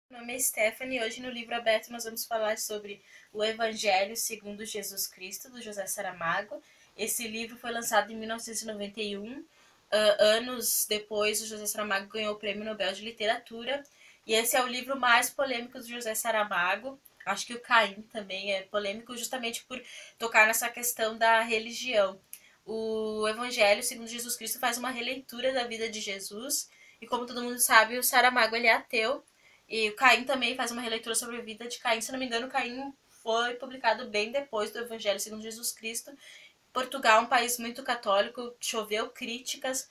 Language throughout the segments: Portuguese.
Meu nome é Stephanie e hoje no Livro Aberto nós vamos falar sobre o Evangelho segundo Jesus Cristo, do José Saramago. Esse livro foi lançado em 1991, anos depois o José Saramago ganhou o Prêmio Nobel de Literatura. E esse é o livro mais polêmico do José Saramago. Acho que o Caim também é polêmico justamente por tocar nessa questão da religião. O Evangelho segundo Jesus Cristo faz uma releitura da vida de Jesus. E como todo mundo sabe, o Saramago ele é ateu. E o Caim também faz uma releitura sobre a vida de Caim. Se não me engano, Caim foi publicado bem depois do Evangelho segundo Jesus Cristo. Portugal é um país muito católico, choveu críticas.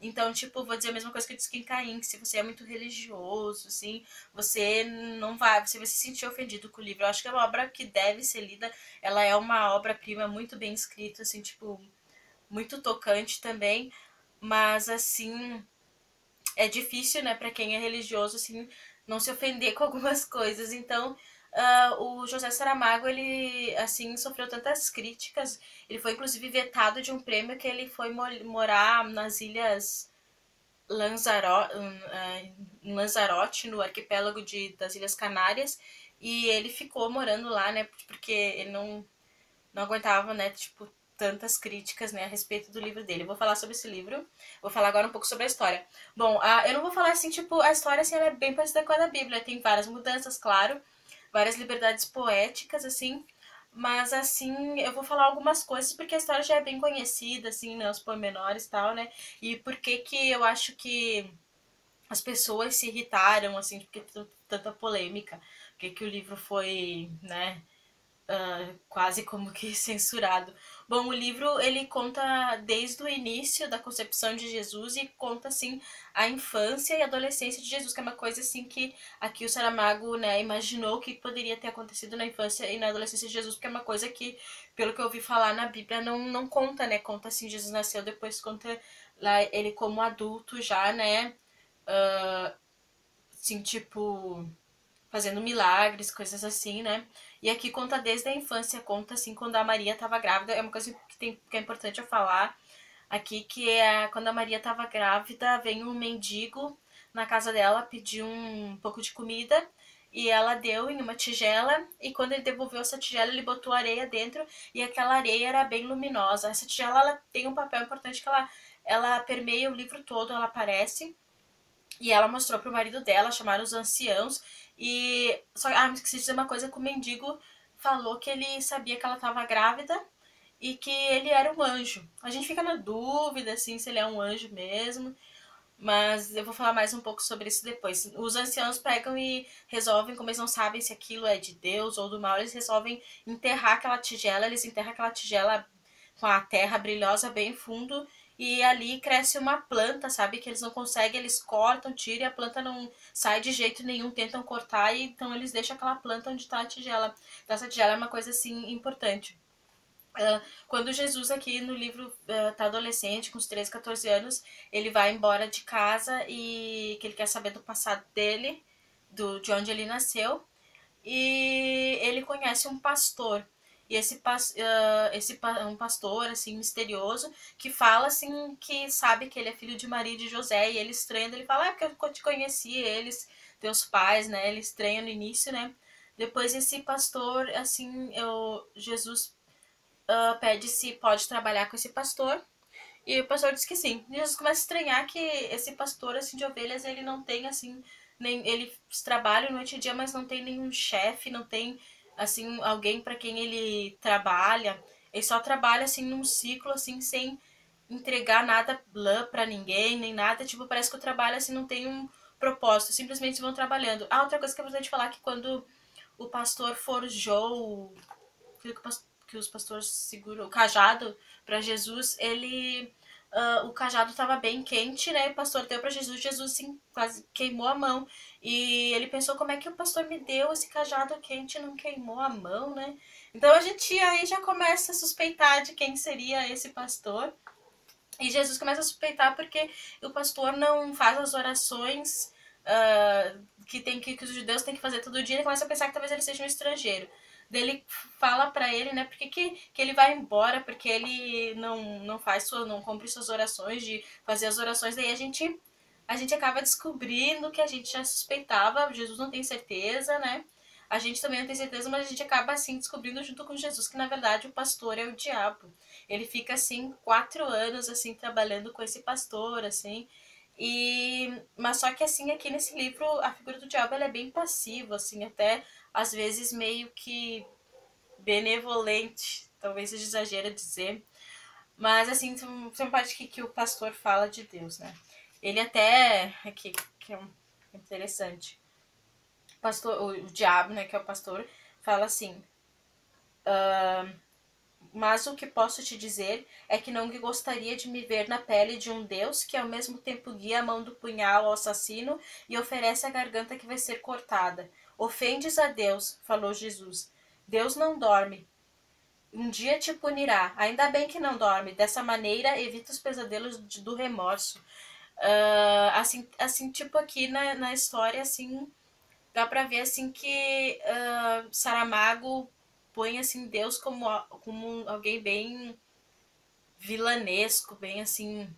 Então, tipo, vou dizer a mesma coisa que eu disse que em Caim, que se você é muito religioso, assim, você não vai, você vai se sentir ofendido com o livro. Eu acho que é uma obra que deve ser lida, ela é uma obra-prima muito bem escrita, assim, tipo, muito tocante também, mas, assim, é difícil, né, para quem é religioso, assim, não se ofender com algumas coisas. Então, o José Saramago, ele, assim, sofreu tantas críticas. Ele foi, inclusive, vetado de um prêmio que ele foi morar nas ilhas Lanzarote, em Lanzarote, no arquipélago das Ilhas Canárias. E ele ficou morando lá, né, porque ele não aguentava, né, tipo, tantas críticas, né, a respeito do livro dele. Eu vou falar sobre esse livro, vou falar agora um pouco sobre a história. Bom, eu não vou falar assim, tipo, a história, assim, ela é bem parecida com a da Bíblia, tem várias mudanças, claro, várias liberdades poéticas, assim, mas, assim, eu vou falar algumas coisas porque a história já é bem conhecida, assim, né, os pormenores e tal, né, e por que eu acho que as pessoas se irritaram, assim, porque tanta polêmica, porque o livro foi, né, quase como que censurado. Bom, o livro ele conta desde o início da concepção de Jesus e conta assim a infância e adolescência de Jesus, que é uma coisa assim que aqui o Saramago, né, imaginou que poderia ter acontecido na infância e na adolescência de Jesus, porque é uma coisa que, pelo que eu ouvi falar na Bíblia, não conta, né? Conta assim, Jesus nasceu, depois conta lá ele como adulto já, né? Assim, tipo, fazendo milagres, coisas assim, né? E aqui conta desde a infância, conta assim quando a Maria estava grávida. É uma coisa que é importante eu falar aqui, que é quando a Maria estava grávida, vem um mendigo na casa dela pedir um pouco de comida e ela deu em uma tigela e quando ele devolveu essa tigela ele botou areia dentro e aquela areia era bem luminosa. Essa tigela ela tem um papel importante que ela permeia o livro todo, ela aparece e ela mostrou pro marido dela, chamaram os anciãos. Me esqueci de dizer uma coisa que o mendigo falou que ele sabia que ela estava grávida e que ele era um anjo. A gente fica na dúvida, assim, se ele é um anjo mesmo. Mas eu vou falar mais um pouco sobre isso depois. Os anciãos pegam e resolvem, como eles não sabem se aquilo é de Deus ou do mal, eles resolvem enterrar aquela tigela. Eles enterram aquela tigela com a terra brilhosa bem fundo e ali cresce uma planta, sabe? Que eles não conseguem, eles cortam, tiram e a planta não sai de jeito nenhum, tentam cortar e então eles deixam aquela planta onde está a tigela. Então essa tigela é uma coisa assim importante. Quando Jesus aqui no livro tá adolescente, com uns 13, 14 anos, ele vai embora de casa e que ele quer saber do passado dele, de onde ele nasceu, e ele conhece um pastor. E um pastor assim misterioso que fala assim que sabe que ele é filho de Maria e de José e ele estranha, ele fala: "É porque eu te conheci eles, teus pais, né?" Ele estranha no início, né? Depois esse pastor assim, Jesus pede se pode trabalhar com esse pastor. E o pastor diz que sim. E Jesus começa a estranhar que esse pastor assim de ovelhas, ele não tem assim, nem ele trabalha noite e dia, mas não tem nenhum chefe, não tem assim alguém para quem ele trabalha. Ele só trabalha assim num ciclo assim sem entregar nada lã para ninguém, nem nada, tipo, parece que o trabalho assim não tem um propósito, simplesmente vão trabalhando. Outra coisa que é importante falar é que quando o pastor forjou que os pastores seguram o cajado para Jesus, o cajado estava bem quente, né? O pastor deu para Jesus, Jesus assim, quase queimou a mão. E ele pensou: como é que o pastor me deu esse cajado quente e não queimou a mão, né? Então a gente aí já começa a suspeitar de quem seria esse pastor. E Jesus começa a suspeitar porque o pastor não faz as orações que os judeus têm que fazer todo dia. Ele começa a pensar que talvez ele seja um estrangeiro. Daí ele fala pra ele, né, porque que ele vai embora, porque ele não cumpre suas orações, de fazer as orações. Daí a gente acaba descobrindo que a gente já suspeitava, Jesus não tem certeza, né? A gente também não tem certeza, mas a gente acaba assim descobrindo junto com Jesus que na verdade o pastor é o diabo. Ele fica assim 4 anos assim trabalhando com esse pastor, assim. Mas só que assim aqui nesse livro a figura do diabo ela é bem passiva, assim, até às vezes meio que benevolente, talvez seja exagero dizer. Mas assim, tem uma parte que o pastor fala de Deus, né? Ele até aqui que é interessante. O diabo, né, que é o pastor, fala assim: mas o que posso te dizer é que não gostaria de me ver na pele de um Deus que ao mesmo tempo guia a mão do punhal ao assassino e oferece a garganta que vai ser cortada. Ofendes a Deus, falou Jesus. Deus não dorme. Um dia te punirá. Ainda bem que não dorme. Dessa maneira, evita os pesadelos do remorso. Assim, tipo aqui na história, assim, dá pra ver assim que Saramago põe assim Deus como alguém bem vilanesco, bem assim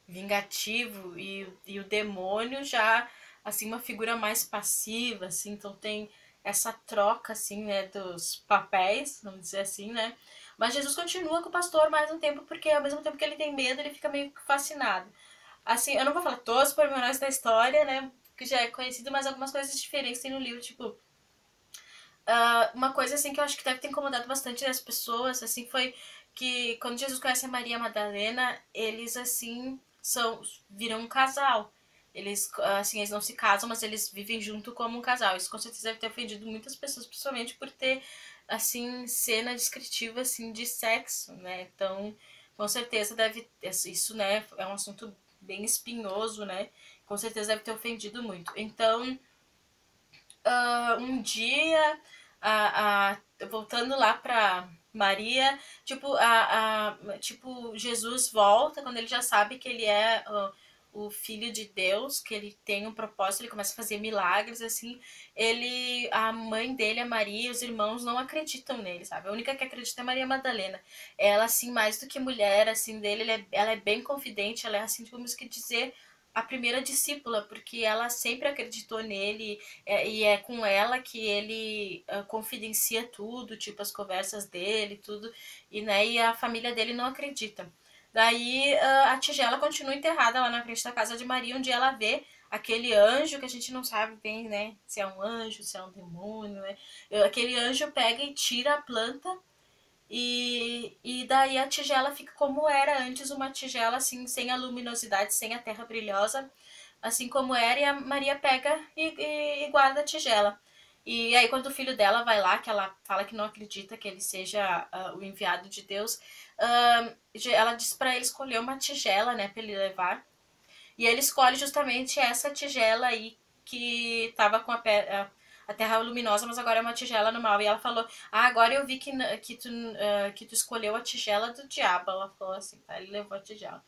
vingativo e o demônio já assim uma figura mais passiva, assim, então tem essa troca assim, né, dos papéis, vamos dizer assim, né? Mas Jesus continua com o pastor mais um tempo porque ao mesmo tempo que ele tem medo, ele fica meio fascinado. Assim, eu não vou falar todos os pormenores da história, né? Que já é conhecido, mas algumas coisas diferentes tem no livro, tipo, uma coisa assim que eu acho que deve ter incomodado bastante as pessoas, assim, foi que quando Jesus conhece a Maria Madalena, eles assim viram um casal. Eles, assim, eles não se casam, mas eles vivem junto como um casal. Isso com certeza deve ter ofendido muitas pessoas, principalmente por ter, assim, cena descritiva, assim, de sexo, né? Então, com certeza deve... Isso, né, é um assunto bem espinhoso, né? Com certeza deve ter ofendido muito. Então, um dia, voltando lá pra Maria, tipo, Jesus volta quando ele já sabe que ele é o filho de Deus, que ele tem um propósito, ele começa a fazer milagres, assim, a mãe dele, a Maria, os irmãos não acreditam nele, sabe? A única que acredita é Maria Madalena. Ela, assim, mais do que mulher, assim, dele, ela é bem confidente, ela é, assim, tipo, como que dizer, a primeira discípula, porque ela sempre acreditou nele, e é com ela que ele confidencia tudo, tipo as conversas dele, tudo, e a família dele não acredita. Daí a tigela continua enterrada lá na frente da casa de Maria, onde ela vê aquele anjo que a gente não sabe bem, né, se é um anjo, se é um demônio, né? Aquele anjo pega e tira a planta e daí a tigela fica como era antes, uma tigela assim, sem a luminosidade, sem a terra brilhosa, assim como era, e a Maria pega e guarda a tigela. E aí quando o filho dela vai lá, que ela fala que não acredita que ele seja o enviado de Deus, ela diz para ele escolher uma tigela, né, para ele levar. E ele escolhe justamente essa tigela aí que tava com a terra luminosa, mas agora é uma tigela normal. E ela falou: Ah, agora eu vi que tu escolheu a tigela do diabo. Ela falou assim, tá? Ele levou a tigela.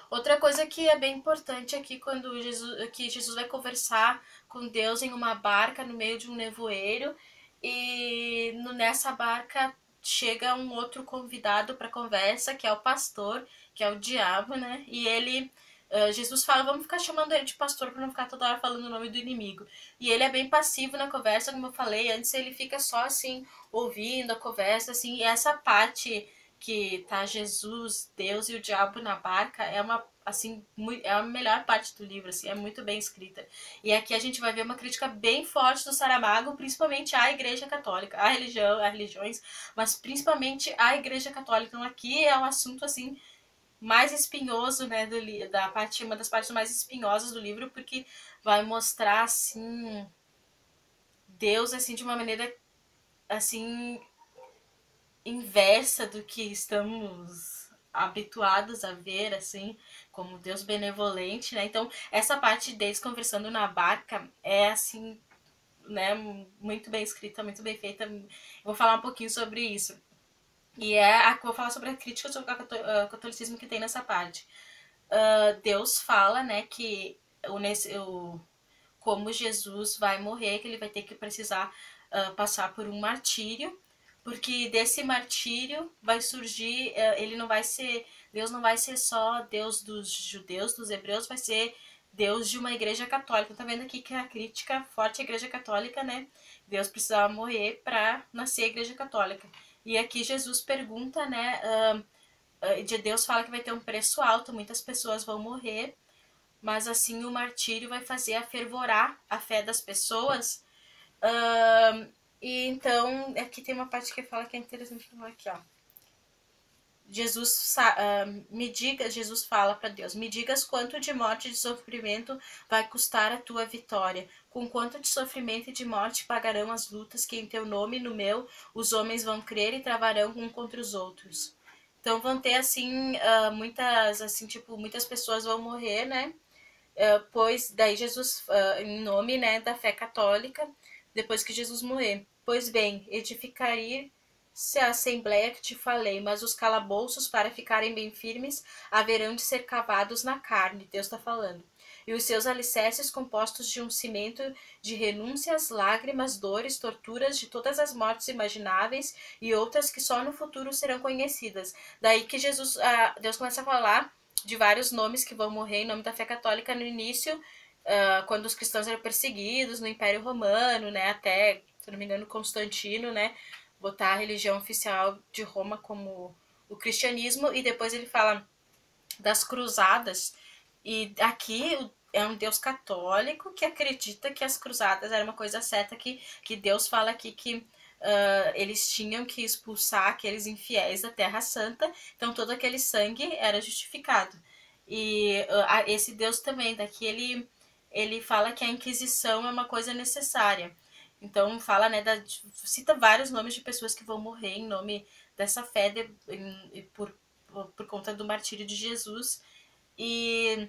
Outra coisa que é bem importante aqui quando Jesus vai conversar com Deus em uma barca no meio de um nevoeiro e nessa barca chega um outro convidado para conversa, que é o pastor, que é o diabo, né? E ele Jesus fala, vamos ficar chamando ele de pastor para não ficar toda hora falando o nome do inimigo. E ele é bem passivo na conversa, como eu falei antes, ele fica só assim ouvindo a conversa, assim. E essa parte que tá Jesus, Deus e o diabo na barca é uma assim é a melhor parte do livro, assim, é muito bem escrita. E aqui a gente vai ver uma crítica bem forte do Saramago, principalmente à Igreja Católica, à religião, às religiões, mas principalmente à Igreja Católica. Então aqui é um assunto assim mais espinhoso, né, da parte, uma das partes mais espinhosas do livro, porque vai mostrar assim Deus assim de uma maneira assim inversa do que estamos habituados a ver, assim, como Deus benevolente, né? Então, essa parte deles conversando na barca é, assim, né, muito bem escrita, muito bem feita. Eu vou falar um pouquinho sobre isso. E vou falar sobre a crítica sobre o catolicismo que tem nessa parte. Deus fala, né, que como Jesus vai morrer, que ele vai ter que precisar passar por um martírio, porque desse martírio vai surgir, ele não vai ser, Deus não vai ser só Deus dos judeus, dos hebreus, vai ser Deus de uma igreja católica. Tá vendo aqui que a crítica forte à igreja católica, né? Deus precisava morrer para nascer a igreja católica. E aqui Jesus pergunta, né? De Deus fala que vai ter um preço alto, muitas pessoas vão morrer, mas assim o martírio vai fazer afervorar a fé das pessoas. E então, aqui tem uma parte que fala que é interessante falar aqui, ó. Jesus fala para Deus, me digas quanto de morte e de sofrimento vai custar a tua vitória, com quanto de sofrimento e de morte pagarão as lutas que em teu nome e no meu os homens vão crer e travarão um contra os outros. Então vão ter assim, muitas, assim, tipo, muitas pessoas vão morrer, né? Pois daí Jesus, em nome, né, da fé católica, depois que Jesus morrer. Pois bem, edificaria-se a assembleia que te falei, mas os calabouços, para ficarem bem firmes, haverão de ser cavados na carne, Deus está falando. E os seus alicerces compostos de um cimento de renúncias, lágrimas, dores, torturas, de todas as mortes imagináveis e outras que só no futuro serão conhecidas. Daí que Deus começa a falar de vários nomes que vão morrer em nome da fé católica no início, quando os cristãos eram perseguidos no Império Romano, né, até, se não me engano, Constantino, né, botar a religião oficial de Roma como o cristianismo, e depois ele fala das cruzadas, e aqui é um Deus católico que acredita que as cruzadas era uma coisa certa, que Deus fala aqui que eles tinham que expulsar aqueles infiéis da Terra Santa, então todo aquele sangue era justificado. E esse Deus também, daqui ele fala que a Inquisição é uma coisa necessária. Então fala, né, cita vários nomes de pessoas que vão morrer em nome dessa fé por conta do martírio de Jesus. E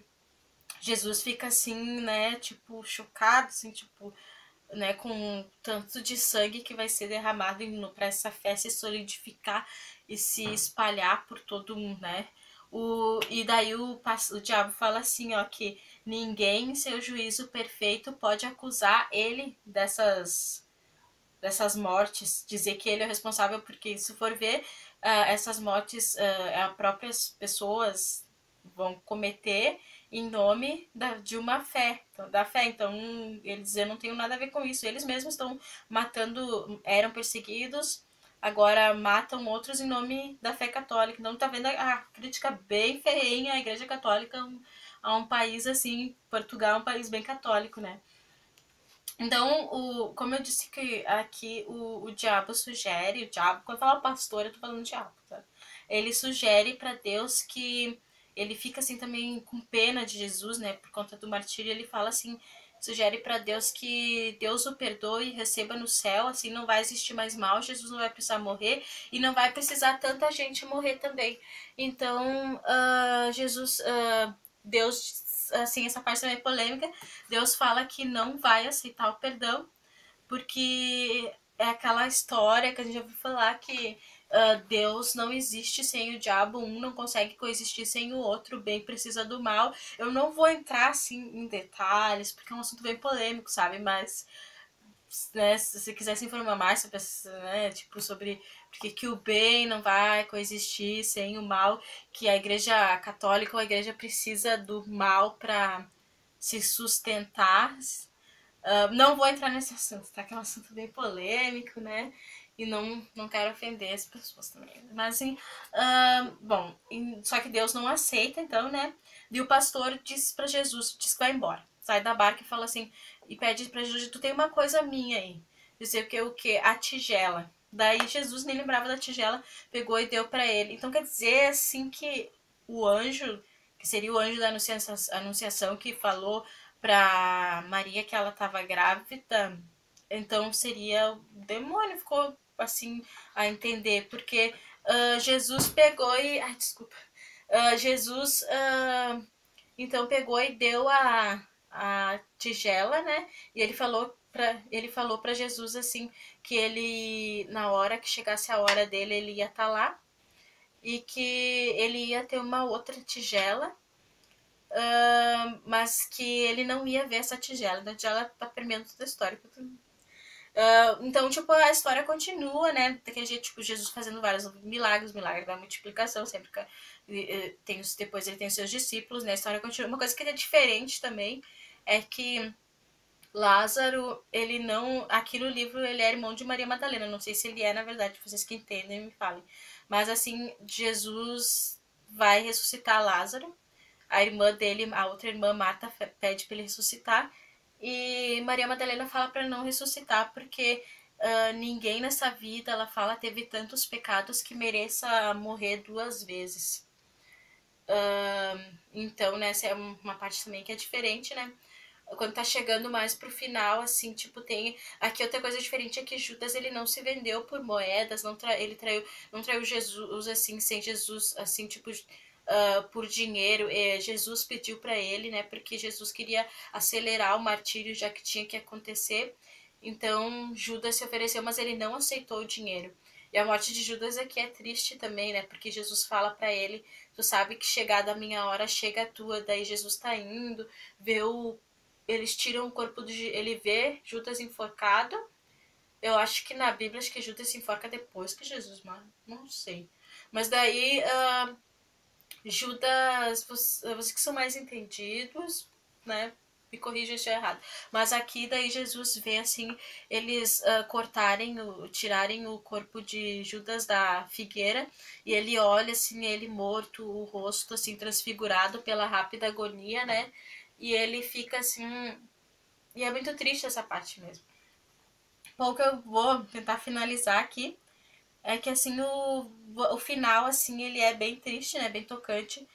Jesus fica assim, né, tipo, chocado, assim, tipo, né, com tanto de sangue que vai ser derramado para essa fé se solidificar e se espalhar por todo mundo, né? E daí o diabo fala assim, ó, que ninguém em seu juízo perfeito pode acusar ele dessas mortes, dizer que ele é o responsável, porque se for ver, essas mortes as próprias pessoas vão cometer em nome de uma fé, da fé. Então, eles dizem, eu não tenho nada a ver com isso. Eles mesmos estão matando, eram perseguidos, agora matam outros em nome da fé católica. Então, tá vendo a crítica bem ferrenha à Igreja Católica a um país assim, Portugal é um país bem católico, né? Então, como eu disse que aqui o diabo sugere, quando eu falo pastor, eu tô falando diabo, tá? Ele sugere para Deus que ele fica assim também com pena de Jesus, né, por conta do martírio, ele fala assim, sugere para Deus que Deus o perdoe e receba no céu, assim não vai existir mais mal, Jesus não vai precisar morrer e não vai precisar tanta gente morrer também. Então, Deus, assim, essa parte também é polêmica, Deus fala que não vai aceitar o perdão, porque é aquela história que a gente já ouviu falar que Deus não existe sem o diabo, um não consegue coexistir sem o outro, o bem precisa do mal. Eu não vou entrar assim em detalhes, porque é um assunto bem polêmico, sabe? Mas né, se você quiser se informar mais sobre, né, tipo, sobre porque que o bem não vai coexistir sem o mal, que a igreja católica ou a igreja precisa do mal para se sustentar. Não vou entrar nesse assunto, tá? Que é um assunto bem polêmico, né? E não quero ofender as pessoas também. Mas assim, bom, só que Deus não aceita, então, né? E o pastor diz para Jesus, diz que vai embora. Sai da barca e fala assim, e pede para Jesus, tu tem uma coisa minha aí. Dizer o que? A tigela. Daí Jesus nem lembrava da tigela, pegou e deu para ele. Então quer dizer assim que o anjo, que seria o anjo da anunciação que falou para Maria que ela estava grávida, então seria o demônio, ficou assim a entender, porque Jesus pegou e. Ai, desculpa. Jesus então pegou e deu a tigela, né? E ele falou para Jesus assim que ele na hora que chegasse a hora dele ele ia estar lá e que ele ia ter uma outra tigela, mas que ele não ia ver essa tigela. A tigela tá permeando toda a história. Então, tipo, a história continua, né? Daquele jeito, tipo, Jesus fazendo vários milagres, milagre da multiplicação, sempre que depois ele tem os seus discípulos, né? A história continua. Uma coisa que é diferente também é que Lázaro, ele não. Aqui no livro ele é irmão de Maria Madalena. Não sei se ele é, na verdade, vocês que entendem me falem. Mas assim, Jesus vai ressuscitar Lázaro. A irmã dele, a outra irmã, Marta, pede para ele ressuscitar. E Maria Madalena fala para não ressuscitar, porque ninguém nessa vida, ela fala, teve tantos pecados que mereça morrer 2 vezes. Então, né, essa é uma parte também que é diferente, né? Quando tá chegando mais pro final, assim, tipo, tem... Aqui outra coisa diferente é que Judas, ele não se vendeu por moedas, ele não traiu Jesus, assim, sem Jesus, assim, tipo, por dinheiro. Jesus pediu para ele, né, porque Jesus queria acelerar o martírio, já que tinha que acontecer. Então, Judas se ofereceu, mas ele não aceitou o dinheiro. E a morte de Judas aqui é triste também, né, porque Jesus fala para ele, tu sabe que chegada a minha hora, chega a tua. Daí Jesus tá indo, vê eles tiram o corpo do... Ele vê Judas enforcado. Eu acho que na Bíblia, acho que Judas se enforca depois que Jesus morre. Não sei. Mas daí, Judas... Vocês que são mais entendidos, né? Me corrija se estiver errado. Mas aqui, daí, Jesus vê, assim, eles tirarem o corpo de Judas da figueira. E ele olha, assim, ele morto, o rosto, assim, transfigurado pela rápida agonia, né? E ele fica, assim... E é muito triste essa parte mesmo. Bom, o que eu vou tentar finalizar aqui é que, assim, o final, assim, ele é bem triste, né? Bem tocante.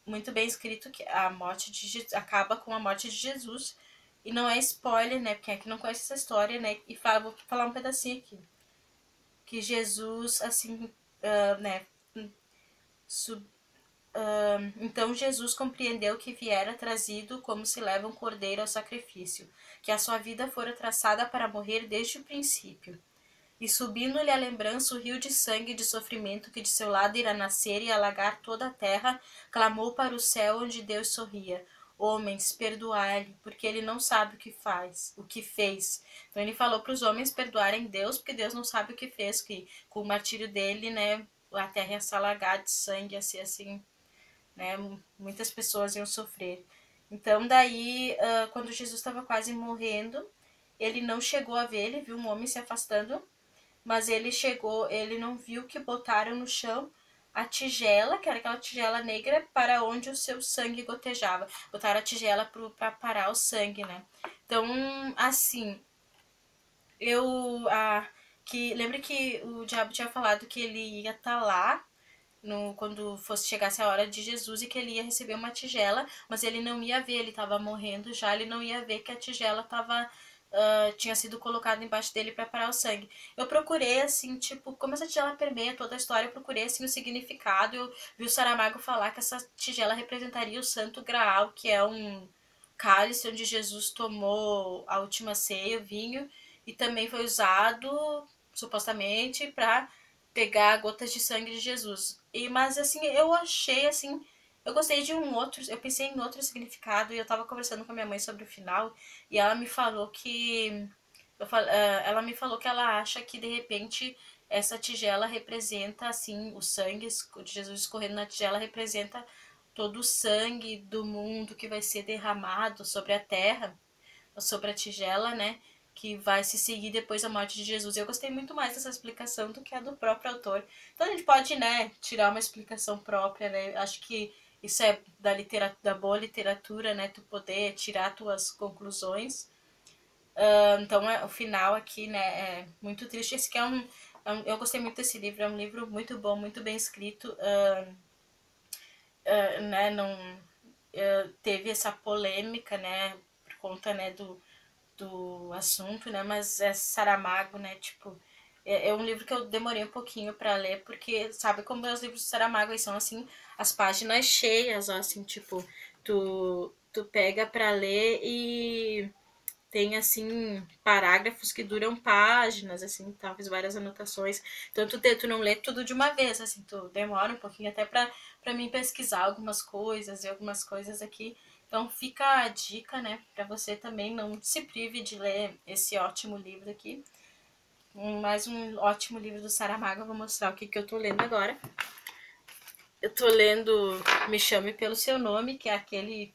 Muito bem escrito, que a morte de Jesus acaba com a morte de Jesus. E não é spoiler, né? Porque é que não conhece essa história, né? E vou falar um pedacinho aqui. Que Jesus, assim, né? Sub, Então Jesus compreendeu que viera trazido como se leva um cordeiro ao sacrifício, que a sua vida fora traçada para morrer desde o princípio. E subindo-lhe a lembrança o rio de sangue e de sofrimento que de seu lado irá nascer e alagar toda a terra, clamou para o céu onde Deus sorria. Homens, perdoai-lhe, porque ele não sabe o que fez. Então ele falou para os homens perdoarem Deus, porque Deus não sabe o que fez, que com o martírio dele, né, a terra ia se alagar de sangue, ia ser assim, né, muitas pessoas iam sofrer. Então daí, quando Jesus estava quase morrendo, ele não chegou a ver, ele viu um homem se afastando, mas ele não viu que botaram no chão a tigela, que era aquela tigela negra, para onde o seu sangue gotejava. Botaram a tigela para parar o sangue, né? Então, assim, eu... lembra que o diabo tinha falado que ele ia estar lá quando chegasse a hora de Jesus e que ele ia receber uma tigela, mas ele não ia ver, ele estava morrendo já, ele não ia ver que a tigela tinha sido colocada embaixo dele para parar o sangue. Eu procurei, assim, tipo, como essa tigela permeia toda a história, eu procurei, assim, o significado. Eu vi o Saramago falar que essa tigela representaria o Santo Graal, que é um cálice onde Jesus tomou a última ceia, o vinho, e também foi usado, supostamente, para pegar gotas de sangue de Jesus. Mas assim, eu achei assim, eu gostei de eu pensei em outro significado e eu tava conversando com a minha mãe sobre o final e ela me falou que ela me falou que ela acha que de repente essa tigela representa assim, o sangue de Jesus escorrendo na tigela representa todo o sangue do mundo que vai ser derramado sobre a terra, sobre a tigela, né? Que vai se seguir depois da morte de Jesus. Eu gostei muito mais dessa explicação do que a do próprio autor. Então a gente pode, né, tirar uma explicação própria, né? Acho que isso é da boa literatura, né? Tu poder tirar tuas conclusões. Então o final aqui, né, é muito triste. Esse aqui eu gostei muito desse livro. É um livro muito bom, muito bem escrito. Né? Não teve essa polêmica, né? Por conta, né, do assunto, né? Mas é Saramago, né? Tipo, é um livro que eu demorei um pouquinho para ler, porque sabe como os livros de Saramago eles são assim, as páginas cheias, ó, assim, tipo, tu pega para ler e tem assim parágrafos que duram páginas, assim, talvez várias anotações. Então tu não lê tudo de uma vez, assim, tu demora um pouquinho até para mim pesquisar algumas coisas e algumas coisas aqui. Então fica a dica, né, para você também não se prive de ler esse ótimo livro aqui. Mais um ótimo livro do Saramago. Eu vou mostrar o que eu tô lendo agora. Eu tô lendo Me Chame Pelo Seu Nome, que é aquele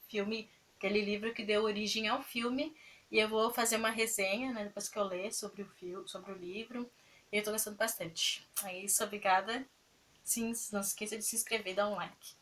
livro que deu origem ao filme. E eu vou fazer uma resenha, né, depois que eu ler sobre sobre o livro. E eu tô gostando bastante. É isso, obrigada. Sim, não se esqueça de se inscrever e dar um like.